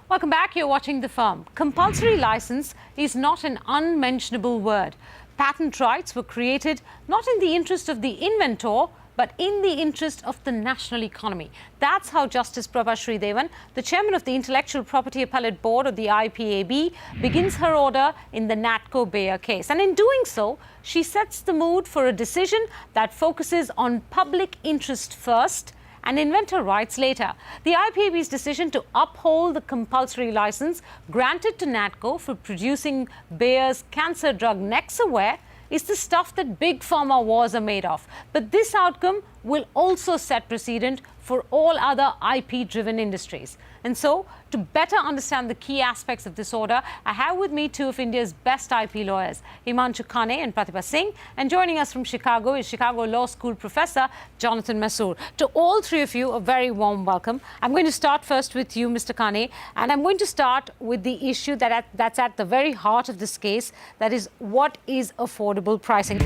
Welcome back. You're watching The Firm. Compulsory license is not an unmentionable word. Patent rights were created not in the interest of the inventor, but in the interest of the national economy. That's how Justice Prabha Sridevan, the chairman of the Intellectual Property Appellate Board of the IPAB, begins her order in the Natco Bayer case. And in doing so, she sets the mood for a decision that focuses on public interest first and inventor rights later. The IPAB's decision to uphold the compulsory license granted to Natco for producing Bayer's cancer drug Nexaware is the stuff that big pharma wars are made of. But this outcome will also set precedent for all other IP-driven industries. And so, to better understand the key aspects of this order, I have with me two of India's best IP lawyers, Himanshu Khane and Pratibha Singh. And joining us from Chicago is Chicago Law School professor Jonathan Masur. To all three of you, a very warm welcome. I'm going to start first with you, Mr. Khane, and I'm going to start with the issue that's at the very heart of this case, that is, what is affordable pricing?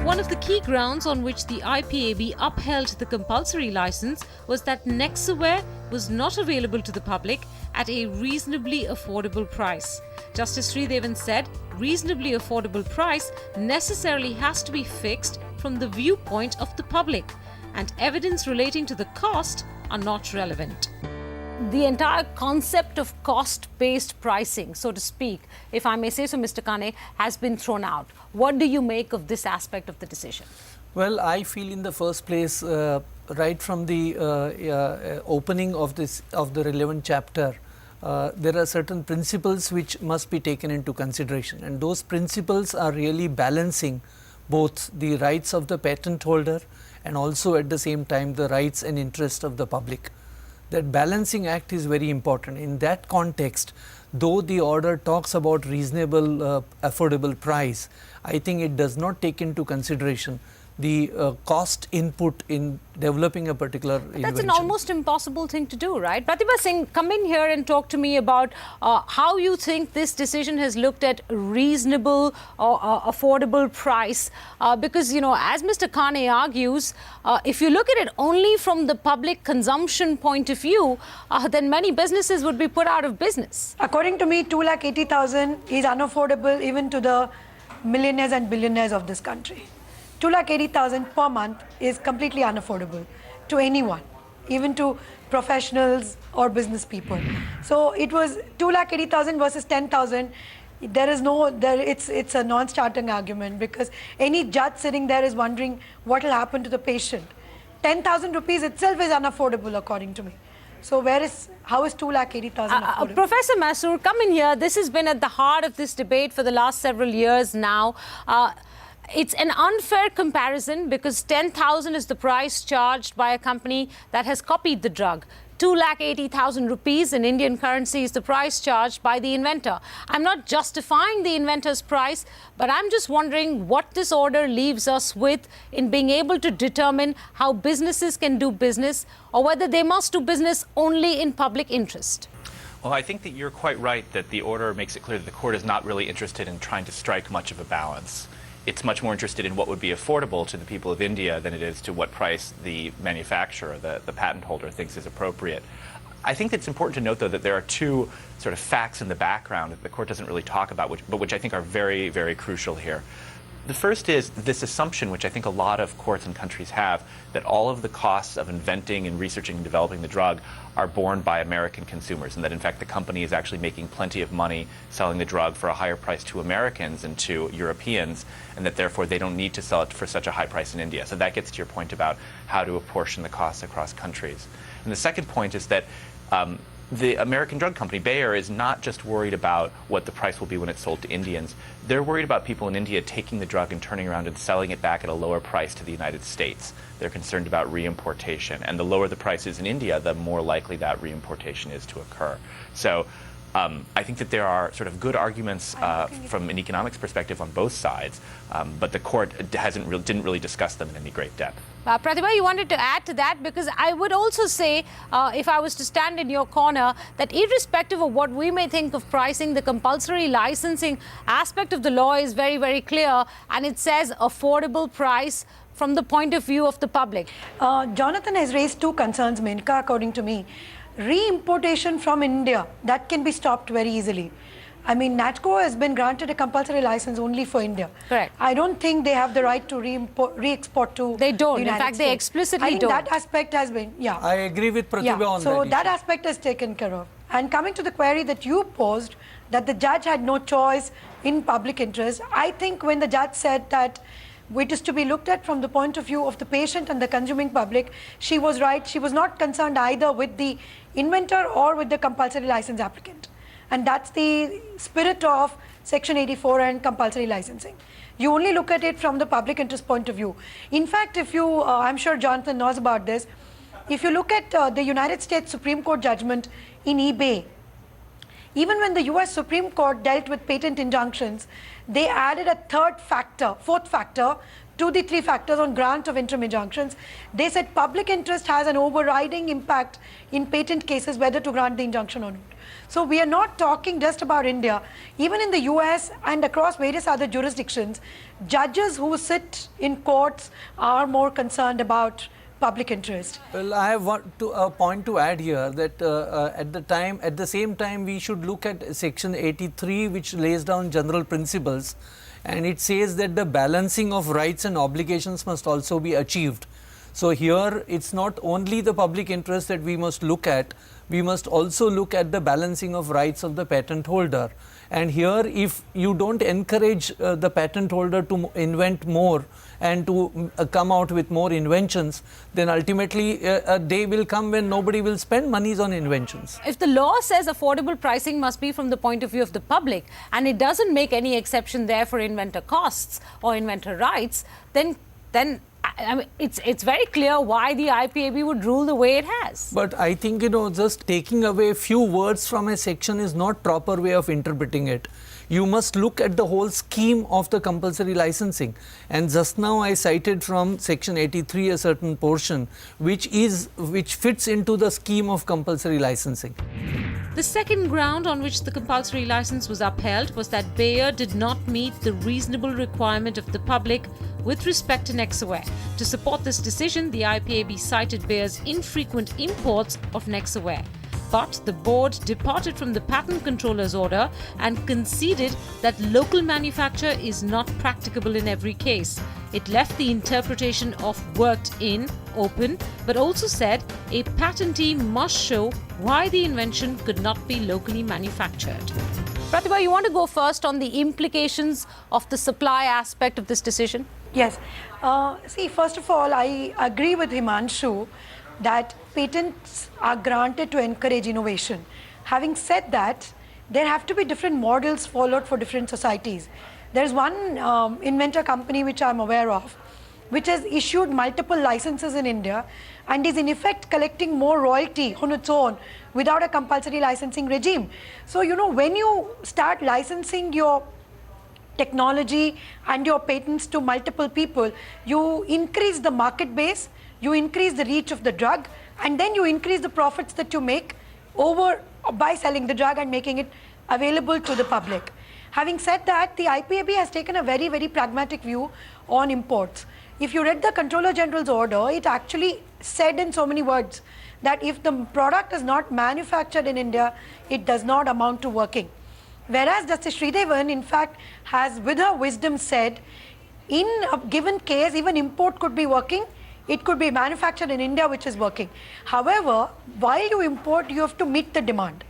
One of the key grounds on which the IPAB upheld the compulsory license was that Nexaware was not available to the public at a reasonably affordable price. Justice Sridevan said reasonably affordable price necessarily has to be fixed from the viewpoint of the public, and evidence relating to the cost are not relevant. The entire concept of cost-based pricing, so to speak, if I may say so, Mr. Khane, has been thrown out. What do you make of this aspect of the decision? Well, I feel in the first place, right from the opening of the relevant chapter, there are certain principles which must be taken into consideration, and those principles are really balancing both the rights of the patent holder and also at the same time the rights and interests of the public. That balancing act is very important. In that context, though the order talks about reasonable, affordable price, I think it does not take into consideration the cost input in developing a particular invention. That's an almost impossible thing to do, right? Pratibha Singh, come in here and talk to me about how you think this decision has looked at reasonable or affordable price. Because, you know, as Mr. Khane argues, if you look at it only from the public consumption point of view, then many businesses would be put out of business. According to me, 2,80,000 is unaffordable even to the millionaires and billionaires of this country. 2,80,000 per month is completely unaffordable to anyone, even to professionals or business people. So it was 2,80,000 versus 10,000. It's a non-starting argument, because any judge sitting there is wondering what will happen to the patient. 10,000 rupees itself is unaffordable according to me. So how is 2,80,000 affordable? Professor Masur, come in here. This has been at the heart of this debate for the last several years now. It's an unfair comparison because 10,000 is the price charged by a company that has copied the drug. 2,80,000 rupees in Indian currency is the price charged by the inventor. I'm not justifying the inventor's price, but I'm just wondering what this order leaves us with in being able to determine how businesses can do business, or whether they must do business only in public interest. Well, I think that you're quite right that the order makes it clear that the court is not really interested in trying to strike much of a balance. It's much more interested in what would be affordable to the people of India than it is to what price the manufacturer, the patent holder, thinks is appropriate. I think it's important to note, though, that there are two sort of facts in the background that the court doesn't really talk about, but which I think are very, very crucial here. The first is this assumption, which I think a lot of courts and countries have, that all of the costs of inventing and researching and developing the drug are borne by American consumers, and that in fact the company is actually making plenty of money selling the drug for a higher price to Americans and to Europeans, and that therefore they don't need to sell it for such a high price in India. So that gets to your point about how to apportion the costs across countries. And the second point is that the American drug company, Bayer, is not just worried about what the price will be when it's sold to Indians. They're worried about people in India taking the drug and turning around and selling it back at a lower price to the United States. They're concerned about reimportation. And the lower the price is in India, the more likely that reimportation is to occur. So I think that there are sort of good arguments from an economics perspective on both sides, but the court didn't really discuss them in any great depth. Pratibha, you wanted to add to that, because I would also say, if I was to stand in your corner, that irrespective of what we may think of pricing, the compulsory licensing aspect of the law is very, very clear, and it says affordable price from the point of view of the public. Jonathan has raised two concerns, Menka, according to me. Re-importation from India, that can be stopped very easily. I mean, NATCO has been granted a compulsory license only for India. Correct. I don't think they have the right to re-export to They don't. the In United fact, they States. explicitly I think don't. that aspect has been, yeah. I agree with Pratibha on so that that issue. aspect is taken care of. And coming to the query that you posed, that the judge had no choice in public interest, I think when the judge said that it is to be looked at from the point of view of the patient and the consuming public, she was right. She was not concerned either with the inventor or with the compulsory license applicant. And that's the spirit of Section 84 and compulsory licensing. You only look at it from the public interest point of view. In fact, if you, I'm sure Jonathan knows about this, if you look at the United States Supreme Court judgment in eBay, even when the US Supreme Court dealt with patent injunctions, they added a fourth factor to the three factors on grant of interim injunctions. They said public interest has an overriding impact in patent cases whether to grant the injunction or not. So we are not talking just about India. Even in the US and across various other jurisdictions, judges who sit in courts are more concerned about public interest. Well, I have a point to add here that at the same time, we should look at Section 83, which lays down general principles, and it says that the balancing of rights and obligations must also be achieved. So here, it's not only the public interest that we must look at, we must also look at the balancing of rights of the patent holder. And here, if you don't encourage the patent holder to invent more and to come out with more inventions, then ultimately a day will come when nobody will spend monies on inventions. If the law says affordable pricing must be from the point of view of the public, and it doesn't make any exception there for inventor costs or inventor rights, then I mean, it's very clear why the IPAB would rule the way it has. But I think, just taking away a few words from a section is not proper way of interpreting it. You must look at the whole scheme of the compulsory licensing. And just now I cited from Section 83 a certain portion which fits into the scheme of compulsory licensing. The second ground on which the compulsory license was upheld was that Bayer did not meet the reasonable requirement of the public with respect to Nexaware. To support this decision, the IPAB cited Bayer's infrequent imports of Nexaware. But the board departed from the patent controller's order and conceded that local manufacture is not practicable in every case. It left the interpretation of worked in open, but also said a patentee must show why the invention could not be locally manufactured. Pratibha, you want to go first on the implications of the supply aspect of this decision? Yes. See, first of all, I agree with Himanshu that patents are granted to encourage innovation. Having said that, there have to be different models followed for different societies. There's one inventor company which I'm aware of, which has issued multiple licenses in India and is in effect collecting more royalty on its own without a compulsory licensing regime. So, when you start licensing your technology and your patents to multiple people, you increase the market base, you increase the reach of the drug, and then you increase the profits that you make by selling the drug and making it available to the public. Having said that, the IPAB has taken a very, very pragmatic view on imports. If you read the Comptroller General's order, it actually said in so many words that if the product is not manufactured in India, it does not amount to working. Whereas Justice Sridevan, in fact, has with her wisdom said, in a given case, even import could be working, it could be manufactured in India, which is working. However, while you import, you have to meet the demand.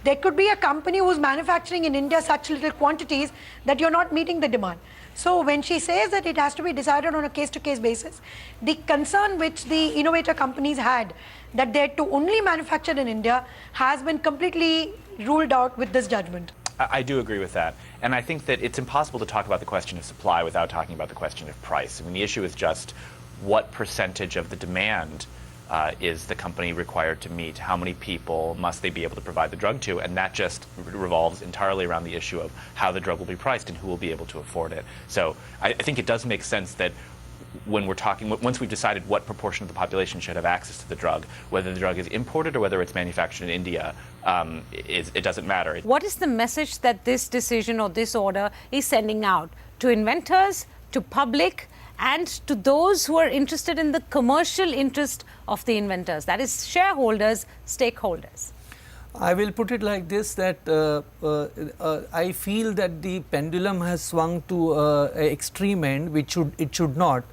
There could be a company who's manufacturing in India such little quantities that you're not meeting the demand. So when she says that it has to be decided on a case-to-case basis, the concern which the innovator companies had that they're to only manufacture in India has been completely ruled out with this judgment. I do agree with that. And I think that it's impossible to talk about the question of supply without talking about the question of price. I mean, the issue is just what percentage of the demand is the company required to meet? How many people must they be able to provide the drug to? And that just revolves entirely around the issue of how the drug will be priced and who will be able to afford it. So I think it does make sense that when we're talking, once we've decided what proportion of the population should have access to the drug, whether the drug is imported or whether it's manufactured in India, it doesn't matter. What is the message that this decision or this order is sending out to inventors, to public, and to those who are interested in the commercial interest of the inventors, that is shareholders, stakeholders? I will put it like this, that I feel that the pendulum has swung to an extreme end, which it should not.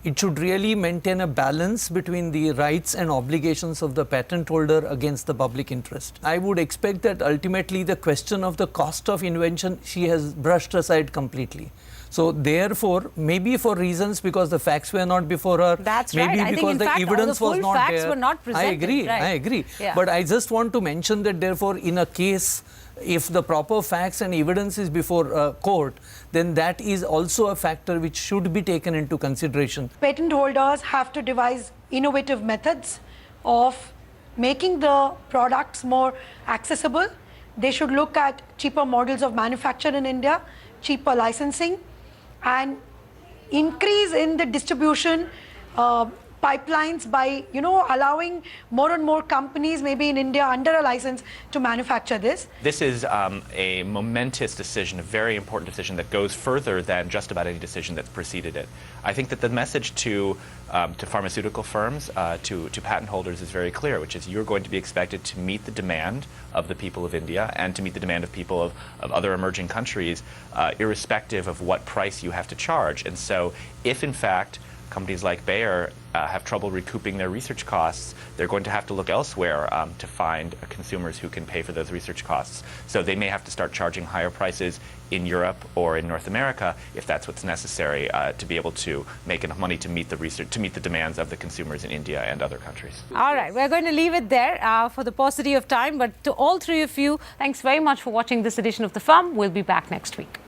It should really maintain a balance between the rights and obligations of the patent holder against the public interest. I would expect that ultimately the question of the cost of invention she has brushed aside completely. So therefore, maybe for reasons because the facts were not before her, That's maybe right. I think because in the fact, evidence all the was full not facts there. were not presented, I right. agree. Yeah. But I just want to mention that therefore, in a case, if the proper facts and evidence is before court, then that is also a factor which should be taken into consideration. Patent holders have to devise innovative methods of making the products more accessible. They should look at cheaper models of manufacture in India, cheaper licensing, and increase in the distribution pipelines by, allowing more and more companies, maybe in India, under a license to manufacture this. This is a momentous decision, a very important decision that goes further than just about any decision that's preceded it. I think that the message to pharmaceutical firms, to patent holders is very clear, which is you're going to be expected to meet the demand of the people of India and to meet the demand of people of other emerging countries, irrespective of what price you have to charge. And so if, in fact, companies like Bayer have trouble recouping their research costs, they're going to have to look elsewhere to find consumers who can pay for those research costs. So they may have to start charging higher prices in Europe or in North America if that's what's necessary to be able to make enough money to meet the research, to meet the demands of the consumers in India and other countries. All right, we're going to leave it there for the paucity of time. But to all three of you, thanks very much for watching this edition of The Firm. We'll be back next week.